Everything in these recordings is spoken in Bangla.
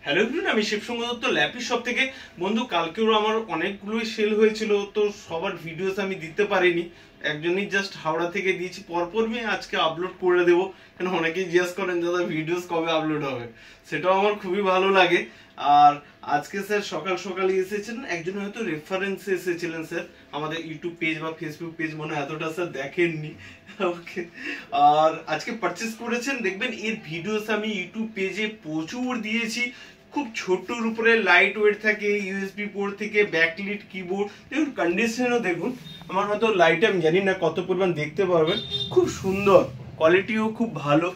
হ্যালো এভরিওয়ান, আমি শিবসঙ্গ দত্ত ল্যাপি শপ থেকে। বন্ধু, কালকেও আমার অনেকগুলোই সেল হয়েছিল, তো সবার ভিডিওস আমি দিতে পারিনি। একজনই জাস্ট হাওড়া থেকে দিয়েছি, পরপর আমি আজকে আপলোড করে দেবো। কেন অনেকেই জিজ্ঞেস করেন দাদা ভিডিওস কবে আপলোড হবে, সেটাও আমার খুবই ভালো লাগে। আর আজকে স্যার সকাল সকালই এসেছিলেন, একজন হয়তো রেফারেন্সে এসেছিলেন স্যার। আমাদের ইউটিউব পেজ বা ফেসবুক পেজ মনে হয় এতটা স্যার দেখেননি। ওকে, আর আজকে পারচেস করেছেন, দেখবেন এর ভিডিওস আমি ইউটিউব পেজে প্রচুর দিয়েছি। খুব ছোট্টর উপরে লাইট ওয়েট থাকে, ইউএসবি পোর্ট থেকে ব্যাকলিট কিবোর্ড, দেখুন কন্ডিশনও দেখুন। আমার হয়তো লাইট আমি জানি না কত পরিমাণ দেখতে পারবেন, খুব সুন্দর, কোয়ালিটিও খুব ভালো।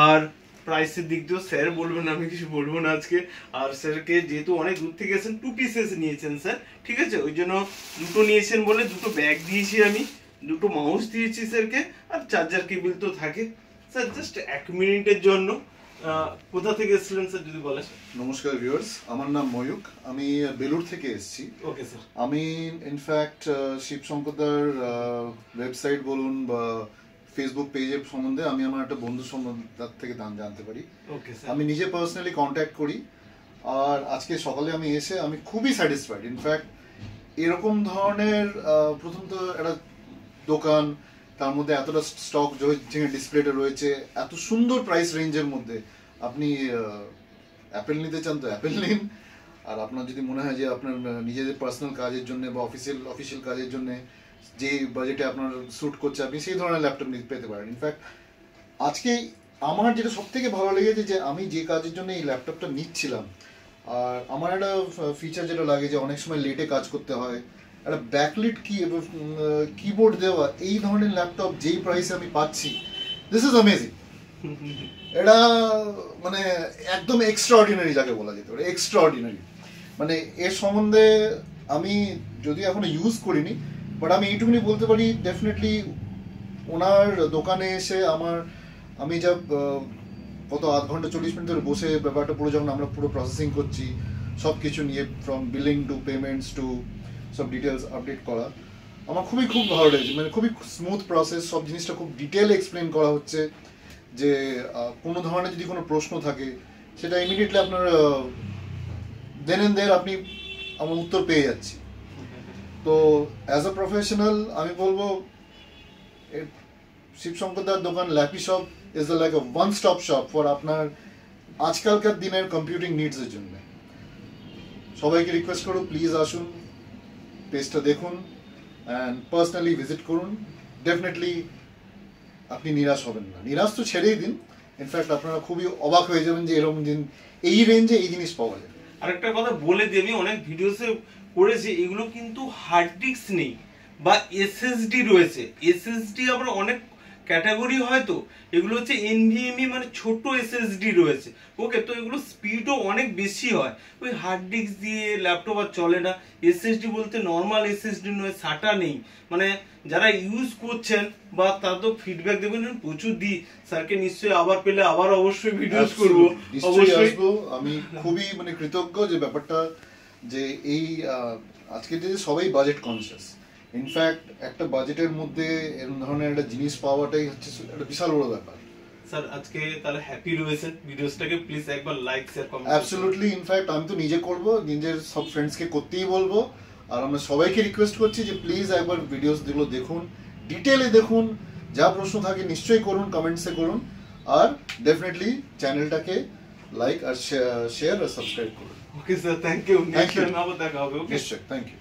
আর প্রাইসের দিক দিয়েও স্যার বলবেন, আমি কিছু বলবো না আজকে। আর স্যারকে যেহেতু অনেক দূর থেকে এসেছেন, 2 পিসেস নিয়েছেন স্যার, ঠিক আছে, ওই জন্য দুটো নিয়েছেন বলে দুটো ব্যাগ দিয়েছি আমি, দুটো মাউস দিয়েছি স্যারকে, আর চার্জার কেবল তো থাকে। স্যার জাস্ট 1 মিনিটের জন্য, কোথা থেকে এসেছিলেন স্যার যদি বলেন? নমস্কার ভিউয়ার্স, আমার নাম ময়ূক, আমি বেলুর থেকে এসেছি। Okay sir. আমি ইনফ্যাক্ট শিবশঙ্করদার ওয়েবসাইট বলুন বা ফেসবুক পেজের সম্বন্ধে আমি আমার একটা বন্ধু সম্বন্ধে তার থেকে জানতে পারি। Okay sir. আমি নিজে পার্সোনালি কন্ট্যাক্ট করি, আর আজকে সকালে আমি এসে আমি খুবই স্যাটিসফাইড। ইনফ্যাক্ট এরকম ধরনের প্রথম তো একটা দোকান, তার মধ্যে এতটা স্টক যেখানে ডিসপ্লেটা রয়েছে, এত সুন্দর প্রাইস রেঞ্জের মধ্যে আপনি অ্যাপেল নিতে চান তো অ্যাপেল নিন। আর আপনার যদি মনে হয় যে আপনার নিজেদের পার্সোনাল কাজের জন্য বা অফিসিয়াল কাজের জন্য যে বাজেটে আপনার স্যুট করছে, আপনি সেই ধরনের ল্যাপটপ পেতে পারেন। ইনফ্যাক্ট আজকে আমার যেটা সব থেকে ভালো লেগেছে যে আমি যে কাজের জন্য এই ল্যাপটপটা নিচ্ছিলাম, আর আমার একটা ফিচার যেটা লাগে যে অনেক সময় লেটে কাজ করতে হয়, একটা ব্যাকলিট কিবোর্ড দেওয়া এই ধরনের ল্যাপটপ যেই প্রাইসে আমি পাচ্ছি, দিস ইজ অ্যামেজিং। এটা মানে একদম এক্সট্রাঅর্ডিনারি যাকে বলা যেতে পারে, এক্সট্রাঅর্ডিনারি। মানে এর সম্বন্ধে আমি যদি এখনো ইউজ করিনি, বাট আমি এইটুকুনি বলতে পারি ডেফিনেটলি ওনার দোকানে এসে আমি যা কত আধ ঘন্টা 40 মিনিট ধরে বসে ব্যাপারটা পুরো যখন আমরা পুরো প্রসেসিং করছি, সব কিছু নিয়ে from billing to payments to সব ডিটেলস আপডেট করা, আমার খুব ভালো লেগেছে। মানে খুবই স্মুথ প্রসেস, সব জিনিসটা খুব ডিটেল এক্সপ্লেন করা হচ্ছে, যে কোনো ধরনের যদি কোনো প্রশ্ন থাকে সেটা ইমিডিয়েটলি আপনার দেন এন্ড দেয়ার আপনি আমার উত্তর পেয়ে যাচ্ছি। তো অ্যাজ আ প্রফেশনাল আমি বলবো শিবশঙ্করদার দোকান lappy shop is like a one stop shop for আপনার আজকালকার দিনের কম্পিউটিং নিডসের জন্য। সবাইকে রিকোয়েস্ট করো, প্লিজ আসুন, পেজটা দেখুন অ্যান্ড পার্সোনালি ভিজিট করুন। ডেফিনেটলি আপনি নিরাশ হবেন না, নিরাশ তো ছেড়েই দিন, ইনফ্যাক্ট আপনারা খুবই অবাক হয়ে যাবেন যে এরকম দিন এই রেঞ্জে এই জিনিস পাওয়া যায়। আরেকটা কথা বলে দিই, আমি অনেক ভিডিওসে করেছি, এগুলো কিন্তু হার্ড ডিস্ক নেই বা এসএসডি রয়েছে। এসএসডি আবার অনেক ক্যাটাগরি হয়, তো এগুলো হচ্ছে এনভিএমই, মানে ছোট এসএসডি রয়েছে। ওকে, তো এগুলো স্পিডও অনেক বেশি হয়, ওই হার্ড ডিস্ক দিয়ে ল্যাপটপ আর চলে না। এসএসডি বলতে নর্মাল এসএসডি নয়, সাটা নেই। মানে যারা ইউজ করছেন বা তাদের ফিডব্যাক দেবেন, প্রচুর দিই স্যারকে, নিশ্চয়ই আবার পেলে আবার অবশ্যই ভিডিওস করব, অবশ্যই আসবো। আমি খুবই মানে কৃতজ্ঞ যে ব্যাপারটা, যে এই আজকে যে সবাই বাজেট কনসিয়াস। ইনফ্যাক্ট একটা বাজেটের মধ্যে এরকম ধরনের একটা জিনিস পাওয়াটাই হচ্ছে একটা বিশাল বড় ব্যাপার। স্যার আজকে তাহলে হ্যাপি রয়েছে, ভিডিওসটাকে প্লিজ একবার like share comment. Absolutely, in fact আমি তো নিজে করব, নিজের সব ফ্রেন্ডসকে করতেই বলবো। আর আমরা সবাইকে রিকোয়েস্ট করছি যে প্লিজ একবার ভিডিওসগুলো দেখুন, ডিটেলে দেখুন, যা প্রশ্ন থাকে নিশ্চয়ই করুন, কমেন্টসে করুন, আর ডেফিনেটলি চ্যানেলটাকে লাইক আর শেয়ার আর সাবস্ক্রাইব করুন। Okay sir, thank you. Thank you. Next time আবার দেখা হবে। ওকে, নিশ্চয়ই, থ্যাংক ইউ।